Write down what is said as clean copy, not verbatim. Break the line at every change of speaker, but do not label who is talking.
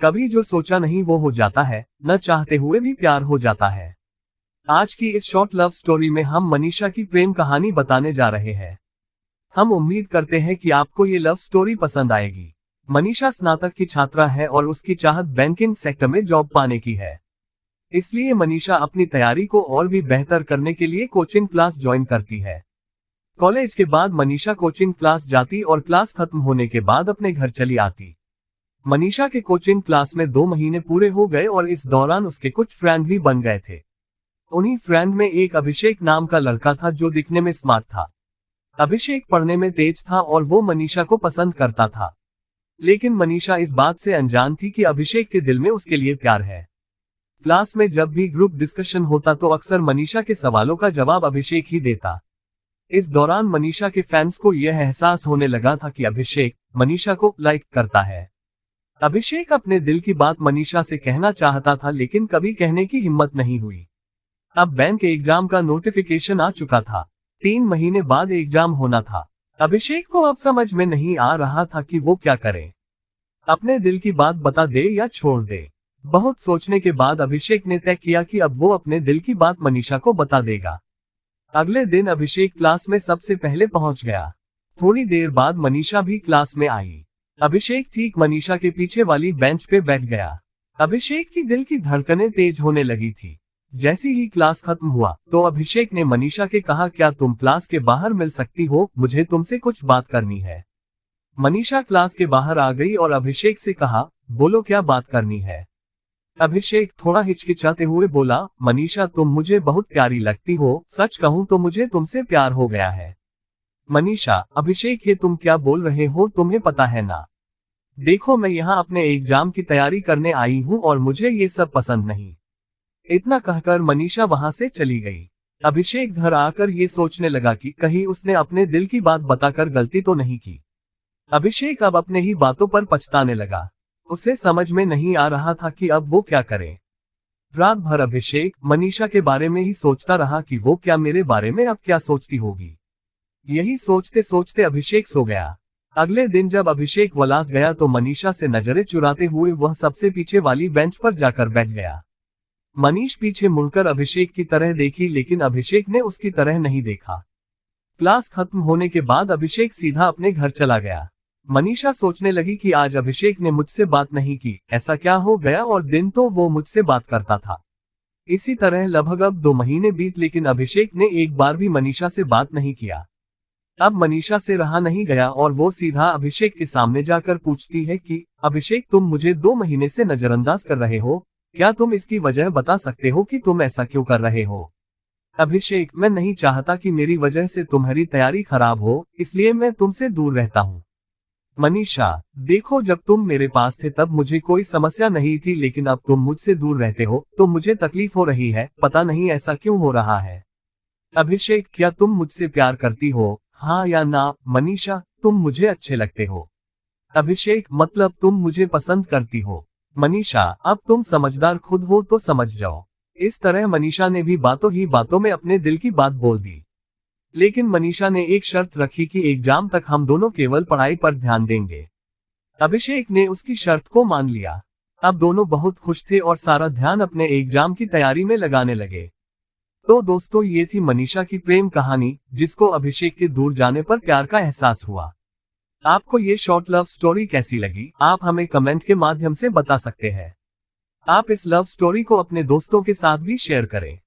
कभी जो सोचा नहीं वो हो जाता है, न चाहते हुए भी प्यार हो जाता है। आज की इस शॉर्ट लव स्टोरी में हम मनीषा की प्रेम कहानी बताने जा रहे हैं। हम उम्मीद करते हैं कि आपको ये लव स्टोरी पसंद आएगी। मनीषा स्नातक की छात्रा है और उसकी चाहत बैंकिंग सेक्टर में जॉब पाने की है। इसलिए मनीषा अपनी तैयारी को और भी बेहतर करने के लिए कोचिंग क्लास ज्वाइन करती है। कॉलेज के बाद मनीषा कोचिंग क्लास जाती और क्लास खत्म होने के बाद अपने घर चली आती। मनीषा के कोचिंग क्लास में 2 महीने पूरे हो गए और इस दौरान उसके कुछ फ्रेंड भी बन गए थे। उन्हीं फ्रेंड में एक अभिषेक नाम का लड़का था जो दिखने में स्मार्ट था। अभिषेक पढ़ने में तेज था और वो मनीषा को पसंद करता था। लेकिन मनीषा इस बात से अनजान थी कि अभिषेक के दिल में उसके लिए प्यार है। क्लास में जब भी ग्रुप डिस्कशन होता तो अक्सर मनीषा के सवालों का जवाब अभिषेक ही देता। इस दौरान मनीषा के फैंस को यह एहसास होने लगा था कि अभिषेक मनीषा को लाइक करता है। अभिषेक अपने दिल की बात मनीषा से कहना चाहता था लेकिन कभी कहने की हिम्मत नहीं हुई। अब बैंक एग्जाम का नोटिफिकेशन आ चुका था। 3 महीने बाद एग्जाम होना था। अभिषेक को अब समझ में नहीं आ रहा था कि वो क्या करे। अपने दिल की बात बता दे या छोड़ दे। बहुत सोचने के बाद अभिषेक ने तय किया कि अब वो अपने दिल की बात मनीषा को बता देगा। अगले दिन अभिषेक क्लास में सबसे पहले पहुंच गया। थोड़ी देर बाद मनीषा भी क्लास में आई। अभिषेक ठीक मनीषा के पीछे वाली बेंच पे बैठ गया। अभिषेक की दिल की धड़कनें तेज होने लगी थी। जैसे ही क्लास खत्म हुआ तो अभिषेक ने मनीषा के कहा, क्या तुम क्लास के बाहर मिल सकती हो, मुझे तुमसे कुछ बात करनी है। मनीषा क्लास के बाहर आ गई और अभिषेक से कहा, बोलो क्या बात करनी है। अभिषेक थोड़ा हिचकिचाते हुए बोला, मनीषा तुम मुझे बहुत प्यारी लगती हो, सच कहूं तो मुझे तुमसे प्यार हो गया है। मनीषा, अभिषेक ये तुम क्या बोल रहे हो, तुम्हें पता है ना, देखो मैं यहाँ अपने एग्जाम की तैयारी करने आई हूँ और मुझे ये सब पसंद नहीं। इतना कहकर मनीषा वहां से चली गई। अभिषेक घर आकर ये सोचने लगा कि कहीं उसने अपने दिल की बात बताकर गलती तो नहीं की। अभिषेक अब अपने ही बातों पर पछताने लगा। उसे समझ में नहीं आ रहा था कि अब वो क्या करे। रात भर अभिषेक मनीषा के बारे में ही सोचता रहा कि वो क्या मेरे बारे में अब क्या सोचती होगी। यही सोचते सोचते अभिषेक सो गया। अगले दिन जब अभिषेक क्लास गया तो मनीषा से नजरें चुराते हुए वह सबसे पीछे वाली बेंच पर जाकर बैठ गया। मनीष पीछे मुड़कर अभिषेक की तरह देखी लेकिन अभिषेक ने उसकी तरह नहीं देखा। क्लास खत्म होने के बाद अभिषेक सीधा अपने घर चला गया। मनीषा सोचने लगी कि आज अभिषेक ने मुझसे बात नहीं की, ऐसा क्या हो गया, और दिन तो वो मुझसे बात करता था। इसी तरह लगभग 2 महीने बीत लेकिन अभिषेक ने एक बार भी मनीषा से बात नहीं किया। अब मनीषा से रहा नहीं गया और वो सीधा अभिषेक के सामने जाकर पूछती है कि अभिषेक तुम मुझे 2 महीने से नजरअंदाज कर रहे हो, क्या तुम इसकी वजह बता सकते हो कि तुम ऐसा क्यों कर रहे हो। अभिषेक, मैं नहीं चाहता कि मेरी वजह से तुम्हारी तैयारी खराब हो, इसलिए मैं तुमसे दूर रहता हूँ। मनीषा, देखो जब तुम मेरे पास थे तब मुझे कोई समस्या नहीं थी लेकिन अब तुम मुझसे दूर रहते हो तो मुझे तकलीफ हो रही है, पता नहीं ऐसा क्यों हो रहा है। अभिषेक, क्या तुम मुझसे प्यार करती हो, हाँ या ना। मनीषा, तुम मुझे अच्छे लगते हो। अभिषेक, मतलब तुम मुझे पसंद करती हो। मनीषा, अब तुम समझदार खुद हो तो समझ जाओ। इस तरह मनीषा ने भी बातों ही बातों में अपने दिल की बात बोल दी। लेकिन मनीषा ने एक शर्त रखी कि एग्जाम तक हम दोनों केवल पढ़ाई पर ध्यान देंगे। अभिषेक ने उसकी शर्त को मान लिया। अब दोनों बहुत खुश थे और सारा ध्यान अपने एग्जाम की तैयारी में लगाने लगे। तो दोस्तों, ये थी मनीषा की प्रेम कहानी, जिसको अभिषेक के दूर जाने पर प्यार का एहसास हुआ। आपको ये शॉर्ट लव स्टोरी कैसी लगी, आप हमें कमेंट के माध्यम से बता सकते हैं। आप इस लव स्टोरी को अपने दोस्तों के साथ भी शेयर करें।